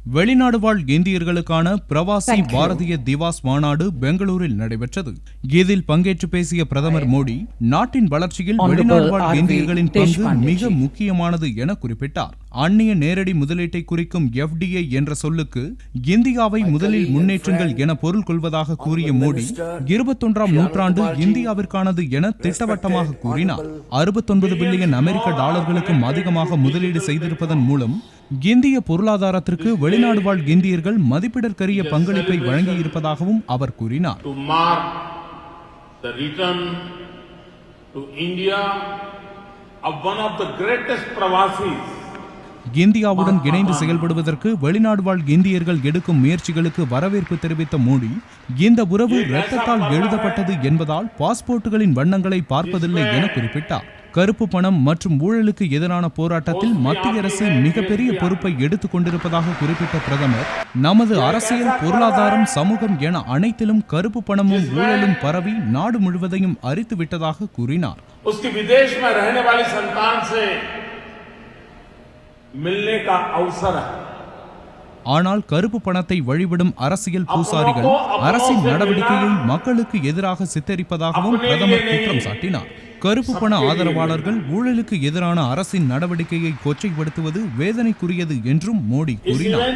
வெளிநாடு வாழ் இந்தியர்களுக்கான பிரவாசி பாரதிய திவாஸ் மாநாடு பெங்களூரில் நடைபெற்றது. இதில் பங்கேற்று பேசிய பிரதமர் மோடி, நாட்டின் வளர்ச்சியில் வெளிநாடு வாழ் இந்தியர்களின் பங்கு மிக முக்கியமானது என குறிப்பிட்டார். அந்நிய நேரடி முதலீட்டை குறிக்கும் FDI என்ற சொல்லுக்கு இந்தியாவை முதலில் முன்னேற்றுங்கள் என பொருள் கொள்வதாக கூறிய மோடி, 21ஆம் நூற்றாண்டு இந்தியாவிற்கானது என திட்டவட்டமாக கூறினார். 69 பில்லியன் அமெரிக்க டாலர்களுக்கும் அதிகமாக முதலீடு செய்திருப்பதன் மூலம் இந்திய பொருளாதாரத்திற்கு வெளிநாடு வாழ் இந்தியர்கள் மதிப்பிடற்கரிய பங்களிப்பை வழங்கியிருப்பதாகவும் அவர் கூறினார். இந்தியாவுடன் இணைந்து செயல்படுவதற்கு வெளிநாடு வாழ் இந்தியர்கள் எடுக்கும் முயற்சிகளுக்கு வரவேற்பு தெரிவித்த மோடி, இந்த உறவு இரத்தத்தால் எழுதப்பட்டது என்பதால் பாஸ்போர்ட்டுகளின் வண்ணங்களை பார்ப்பதில்லை என குறிப்பிட்டார். கருப்பு பணம் மற்றும் ஊழலுக்கு எதிரான போராட்டத்தில் மத்திய அரசு மிகப்பெரிய பொறுப்பை எடுத்துக் கொண்டிருப்பதாக குறிப்பிட்ட பிரதமர், நமது அரசியல், பொருளாதாரம், சமூகம் என அனைத்திலும் கருப்பு பணமும் ஊழலும் பரவி நாடு முழுவதையும் அரித்து விட்டதாக கூறினார். ஆனால் கருப்பு பணத்தை வழிவிடும் அரசியல் பூசாரிகள் அரசின் நடவடிக்கையை மக்களுக்கு எதிராக சித்தரிப்பதாகவும் பிரதமர் குற்றம் சாட்டினார். கருப்பு பண ஆதரவாளர்கள் ஊழலுக்கு எதிரான அரசின் நடவடிக்கையை கொச்சைப்படுத்துவது வேதனைக்குரியது என்றும் மோடி கூறினார்.